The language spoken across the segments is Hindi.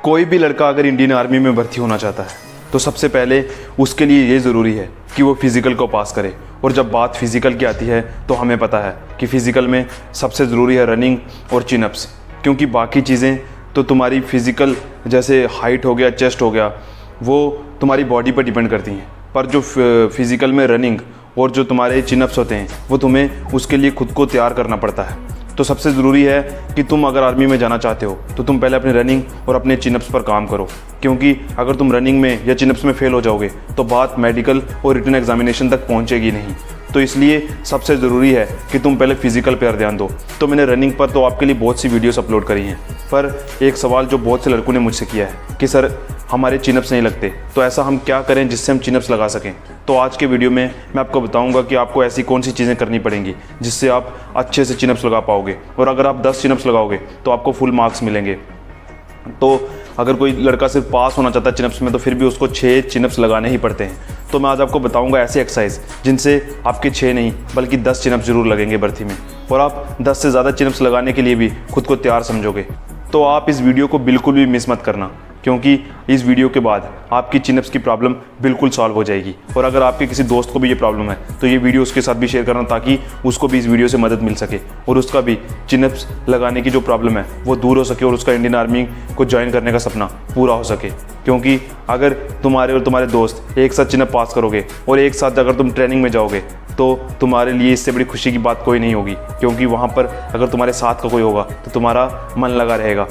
कोई भी लड़का अगर इंडियन आर्मी में भर्ती होना चाहता है तो सबसे पहले उसके लिए ये ज़रूरी है कि वो फिज़िकल को पास करे। और जब बात फिज़िकल की आती है तो हमें पता है कि फ़िज़िकल में सबसे ज़रूरी है रनिंग और चिनअप्स, क्योंकि बाकी चीज़ें तो तुम्हारी फ़िज़िकल जैसे हाइट हो गया, चेस्ट हो गया, वो तुम्हारी बॉडी पर डिपेंड करती हैं। पर जो फिज़िकल में रनिंग और जो तुम्हारे चिनअप्स होते हैं वो तुम्हें उसके लिए खुद को तैयार करना पड़ता है। तो सबसे ज़रूरी है कि तुम अगर आर्मी में जाना चाहते हो तो तुम पहले अपनी रनिंग और अपने चिनअप्स पर काम करो, क्योंकि अगर तुम रनिंग में या चिनअप्स में फेल हो जाओगे तो बात मेडिकल और रिटन एग्जामिनेशन तक पहुंचेगी नहीं। तो इसलिए सबसे ज़रूरी है कि तुम पहले फिज़िकल पर ध्यान दो। तो मैंने रनिंग पर तो आपके लिए बहुत सी वीडियोस अपलोड करी हैं, पर एक सवाल जो बहुत से लड़कों ने मुझसे किया है कि सर हमारे चिनअप्स नहीं लगते, तो ऐसा हम क्या करें जिससे हम चिनअप्स लगा सकें। तो आज के वीडियो में मैं आपको बताऊंगा कि आपको ऐसी कौन सी चीज़ें करनी पड़ेंगी जिससे आप अच्छे से चिनअप्स लगा पाओगे। और अगर आप 10 चिनअप्स लगाओगे तो आपको फुल मार्क्स मिलेंगे। तो अगर कोई लड़का सिर्फ पास होना चाहता है चिनअप्स में तो फिर भी उसको 6 चिनअप्स लगाने ही पड़ते हैं। तो मैं आज आपको बताऊंगा ऐसे एक्सरसाइज जिनसे आपके 6 नहीं बल्कि 10 चिनअप्स जरूर लगेंगे भर्ती में, और आप 10 से ज़्यादा चिनअप्स लगाने के लिए भी खुद को तैयार समझोगे। तो आप इस वीडियो को बिल्कुल भी मिस मत करना, क्योंकि इस वीडियो के बाद आपकी चिनअप्स की प्रॉब्लम बिल्कुल सॉल्व हो जाएगी। और अगर आपके किसी दोस्त को भी ये प्रॉब्लम है तो ये वीडियो उसके साथ भी शेयर करना, ताकि उसको भी इस वीडियो से मदद मिल सके और उसका भी चिनअप्स लगाने की जो प्रॉब्लम है वो दूर हो सके और उसका इंडियन आर्मी को ज्वाइन करने का सपना पूरा हो सके। क्योंकि अगर तुम्हारे और तुम्हारे दोस्त एक साथ चिनअप पास करोगे और एक साथ अगर तुम ट्रेनिंग में जाओगे तो तुम्हारे लिए इससे बड़ी खुशी की बात कोई नहीं होगी, क्योंकि वहाँ पर अगर तुम्हारे साथ का कोई होगा तो तुम्हारा मन लगा रहेगा।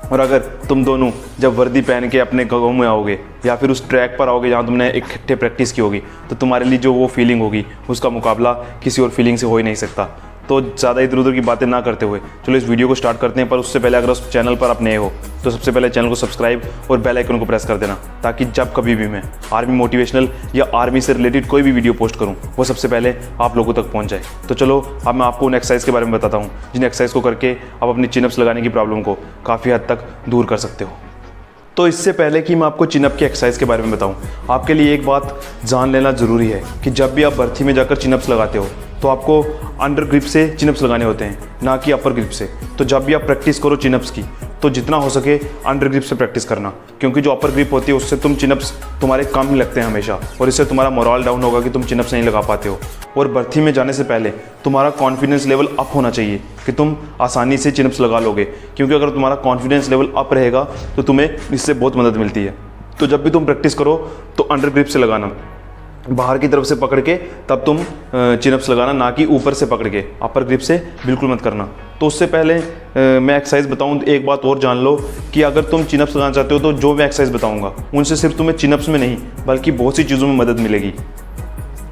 और अगर तुम दोनों जब वर्दी पहन के अपने गाँव में आओगे या फिर उस ट्रैक पर आओगे जहाँ तुमने इकट्ठे प्रैक्टिस की होगी, तो तुम्हारे लिए जो वो फीलिंग होगी उसका मुकाबला किसी और फीलिंग से हो ही नहीं सकता। तो ज़्यादा इधर उधर की बातें ना करते हुए चलो इस वीडियो को स्टार्ट करते हैं। पर उससे पहले अगर उस चैनल पर आप नए हो तो सबसे पहले चैनल को सब्सक्राइब और बेल आइकन को प्रेस कर देना, ताकि जब कभी भी मैं आर्मी मोटिवेशनल या आर्मी से रिलेटेड कोई भी वीडियो पोस्ट करूं वो सबसे पहले आप लोगों तक पहुंच जाए। तो चलो अब मैं आपको उन एक्सरसाइज के बारे में बताता हूँ जिन एक्सरसाइज को करके आप अपनी चिनअप्स लगाने की प्रॉब्लम को काफ़ी हद तक दूर कर सकते हो। तो इससे पहले कि मैं आपको चिनअप की एक्सरसाइज के बारे में बताऊं, आपके लिए एक बात जान लेना ज़रूरी है कि जब भी आप भर्ती में जाकर चिनअप्स लगाते हो तो आपको अंडर ग्रिप से चिनअप्स लगाने होते हैं, ना कि अपर ग्रिप से। तो जब भी आप प्रैक्टिस करो चिनअप्स की तो जितना हो सके अंडर ग्रिप से प्रैक्टिस करना, क्योंकि जो अपर ग्रिप होती है उससे तुम चिनअप्स तुम्हारे कम ही लगते हैं हमेशा, और इससे तुम्हारा मोरल डाउन होगा कि तुम चिनअप्स नहीं लगा पाते हो। और भर्ती में जाने से पहले तुम्हारा कॉन्फिडेंस लेवल अप होना चाहिए कि तुम आसानी से चिनअप्स लगा लोगे, क्योंकि अगर तुम्हारा कॉन्फिडेंस लेवल अप रहेगा तो तुम्हें इससे बहुत मदद मिलती है। तो जब भी तुम प्रैक्टिस करो तो अंडर ग्रिप से लगाना, बाहर की तरफ से पकड़ के तब तुम चिनअप्स लगाना, ना कि ऊपर से पकड़ के। अपर ग्रिप से बिल्कुल मत करना। तो उससे पहले मैं एक्सरसाइज बताऊं एक बात और जान लो कि अगर तुम चिनअप्स लगाना चाहते हो तो जो मैं एक्सरसाइज बताऊंगा उनसे सिर्फ तुम्हें चिनअप्स में नहीं बल्कि बहुत सी चीज़ों में मदद मिलेगी।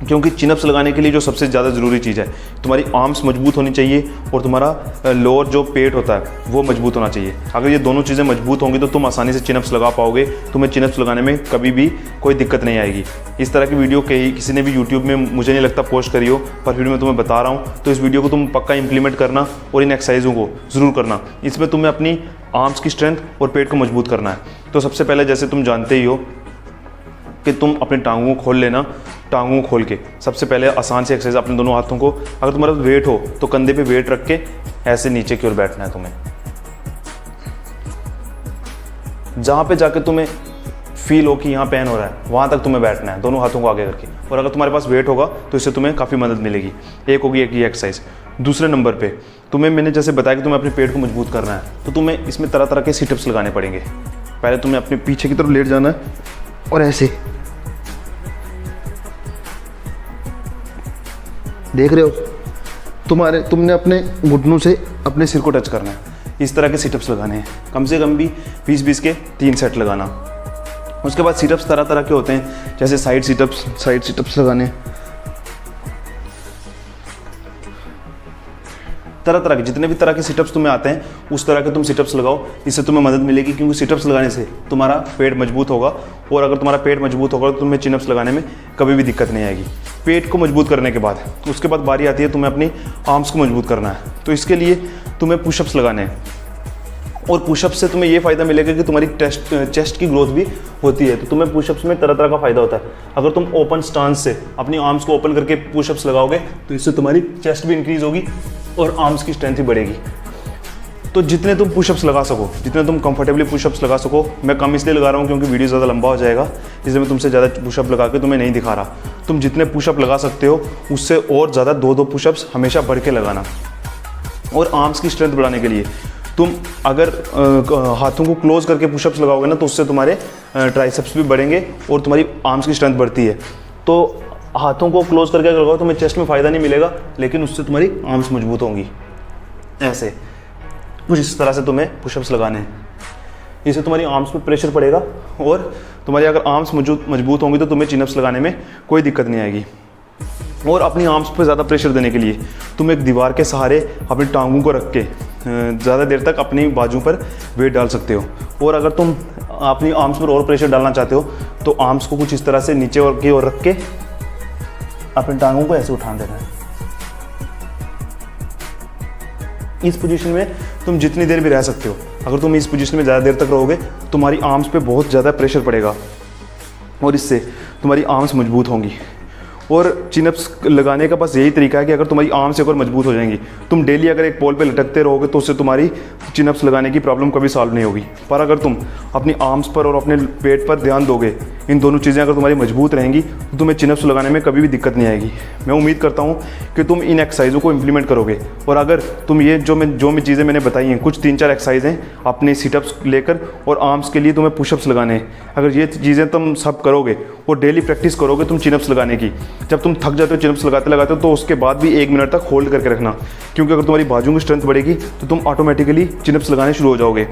क्योंकि चिनअप्स लगाने के लिए जो सबसे ज़्यादा ज़रूरी चीज़ है, तुम्हारी आर्म्स मजबूत होनी चाहिए और तुम्हारा लोअर जो पेट होता है वो मजबूत होना चाहिए। अगर ये दोनों चीज़ें मजबूत होंगी तो तुम आसानी से चिनअप्स लगा पाओगे, तुम्हें चिनअप्स लगाने में कभी भी कोई दिक्कत नहीं आएगी। इस तरह की वीडियो किसी ने भी यूट्यूब में मुझे नहीं लगता पोस्ट करी हो, पर फिर मैं तुम्हें बता रहा हूँ। तो इस वीडियो को तुम पक्का इंप्लीमेंट करना और इन एक्सरसाइजों को ज़रूर करना। इसमें तुम्हें अपनी आर्म्स की स्ट्रेंथ और पेट को मजबूत करना है। तो सबसे पहले जैसे तुम जानते ही हो कि तुम अपने टांगों को खोल लेना। टांगों को खोल के सबसे पहले आसान से एक्सरसाइज, अपने दोनों हाथों को, अगर तुम्हारा वेट हो तो कंधे पे वेट रख के ऐसे नीचे की ओर बैठना है तुम्हें। जहाँ पे जाके तुम्हें फील हो कि यहाँ पेन हो रहा है वहाँ तक तुम्हें बैठना है, दोनों हाथों को आगे करके। और अगर तुम्हारे पास वेट होगा तो इससे तुम्हें काफ़ी मदद मिलेगी। एक होगी एक ये एक्सरसाइज। दूसरे नंबर पे तुम्हें मैंने जैसे बताया कि तुम्हें अपने पेट को मजबूत करना है, तो तुम्हें इसमें तरह तरह के सिटअप्स लगाने पड़ेंगे। पहले तुम्हें अपने पीछे की तरफ लेट जाना है और ऐसे, देख रहे हो, तुमने अपने घुटनों से अपने सिर को टच करना है। इस तरह के सिटअप्स लगाने हैं, कम से कम भी 20-20 के 3 सेट लगाना। उसके बाद सिटअप्स तरह तरह के होते हैं, जैसे साइड सिटअप्स लगाने, तरह तरह के जितने भी तरह के सिटअप्स तुम्हें आते हैं उस तरह के तुम सिटअप्स लगाओ। इससे तुम्हें मदद मिलेगी, क्योंकि सिटअप्स लगाने से तुम्हारा पेट मजबूत होगा, और अगर तुम्हारा पेट मजबूत होगा तो तुम्हें चिनअप्स लगाने में कभी भी दिक्कत नहीं आएगी। पेट को मजबूत करने के बाद उसके बाद बारी आती है तुम्हें अपनी आर्म्स को मजबूत करना है। तो इसके लिए तुम्हें पुशअप्स लगाने हैं, और पुशअप से तुम्हें ये फ़ायदा मिलेगा कि तुम्हारी चेस्ट की ग्रोथ भी होती है। तो तुम्हें पुशअप्स में तरह तरह का फ़ायदा होता है। अगर तुम ओपन स्टांस से अपनी आर्म्स को ओपन करके पुशअप्स लगाओगे तो इससे तुम्हारी चेस्ट भी इंक्रीज़ होगी और आर्म्स की स्ट्रेंथ भी बढ़ेगी। तो तो जितने तुम पुशअप्स लगा सको, जितने तुम कंफर्टेबली पुशअप्स लगा सको, मैं कम इसलिए लगा रहा हूँ क्योंकि वीडियो ज़्यादा लंबा हो जाएगा, इसलिए मैं तुमसे ज़्यादा पुशअप लगा के तुम्हें नहीं दिखा रहा। तुम जितने पुशअप लगा सकते हो उससे और ज़्यादा 2-2 पुशअप्स हमेशा बढ़ के लगाना। और आर्म्स की स्ट्रेंथ बढ़ाने के लिए तुम अगर हाथों को क्लोज करके पुशअप्स लगाओगे ना, तो उससे तुम्हारे ट्राइसेप्स भी बढ़ेंगे और तुम्हारी आर्म्स की स्ट्रेंथ बढ़ती है। तो हाथों को क्लोज करके अगर लगाओ तो तुम्हें चेस्ट में फ़ायदा नहीं मिलेगा, लेकिन उससे तुम्हारी आर्म्स मजबूत होंगी। ऐसे कुछ इस तरह से तुम्हें पुशअप्स लगाने हैं। इससे तुम्हारी आर्म्स पे प्रेशर पड़ेगा और तुम्हारी अगर आर्म्स मजबूत होंगी तो तुम्हें चिनअप्स लगाने में कोई दिक्कत नहीं आएगी। और अपनी आर्म्स पे ज़्यादा प्रेशर देने के लिए तुम एक दीवार के सहारे अपनी टांगों को रख के ज़्यादा देर तक अपनी बाजू पर वेट डाल सकते हो। और अगर तुम अपनी आर्म्स पर और प्रेशर डालना चाहते हो तो आर्म्स को कुछ इस तरह से नीचे और की ओर रख के अपनी टांगों को ऐसे उठा देना है। इस पोजीशन में तुम जितनी देर भी रह सकते हो। अगर तुम इस पोजीशन में ज़्यादा देर तक रहोगे तुम्हारी आर्म्स पे बहुत ज़्यादा प्रेशर पड़ेगा और इससे तुम्हारी आर्म्स मजबूत होंगी। और चिनअप्स लगाने का बस यही तरीका है कि अगर तुम्हारी आर्म्स एक और मजबूत हो जाएंगी, तुम डेली अगर एक पोल पे लटकते रहोगे तो उससे तुम्हारी चिनअप्स लगाने की प्रॉब्लम कभी सॉल्व नहीं होगी। पर अगर तुम अपनी आर्म्स पर और अपने पेट पर ध्यान दोगे, इन दोनों चीज़ें अगर तुम्हारी मजबूत रहेंगी तो तुम्हें चिनअप्स लगाने में कभी भी दिक्कत नहीं आएगी। मैं उम्मीद करता हूँ कि तुम इन एक्सरसाइजों को इम्प्लीमेंट करोगे। और अगर तुम ये जो मैं चीज़ें मैंने बताई हैं, कुछ 3-4 एक्सरसाइज हैं अपने सिटअप्स लेकर और आर्म्स के लिए तुम्हें पुशअप्स लगाने हैं, अगर ये चीज़ें तुम सब करोगे और डेली प्रैक्टिस करोगे तुम चिनअप्स लगाने की, जब तुम थक जाते हो चिनअप्स लगाते लगाते तो उसके बाद भी 1 मिनट तक होल्ड करके रखना, क्योंकि अगर तुम्हारी बाजुओं की स्ट्रेंथ बढ़ेगी तो तुम ऑटोमेटिकली चिनअप्स लगाने शुरू हो जाओगे।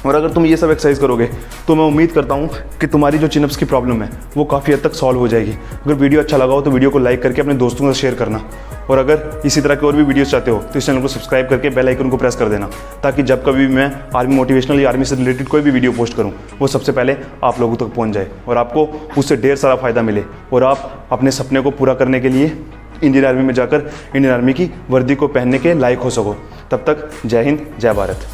और अगर तुम ये सब एक्सरसाइज करोगे तो मैं उम्मीद करता हूँ कि तुम्हारी जो चिनअप्स की प्रॉब्लम है वो काफ़ी हद तक सॉल्व हो जाएगी। अगर वीडियो अच्छा लगा हो तो वीडियो को लाइक करके अपने दोस्तों के साथ शेयर करना। और अगर इसी तरह के और भी वीडियोस चाहते हो तो इस चैनल को सब्सक्राइब करके बेल आइकन को प्रेस कर देना, ताकि जब कभी भी मैं आर्मी मोटिवेशनल या आर्मी से रिलेटेड कोई भी वीडियो पोस्ट करूँ वो सबसे पहले आप लोगों तक पहुँच जाए और आपको उससे ढेर सारा फ़ायदा मिले और आप अपने सपने को पूरा करने के लिए इंडियन आर्मी में जाकर इंडियन आर्मी की वर्दी को पहनने के लायक हो सको। तब तक जय हिंद, जय भारत।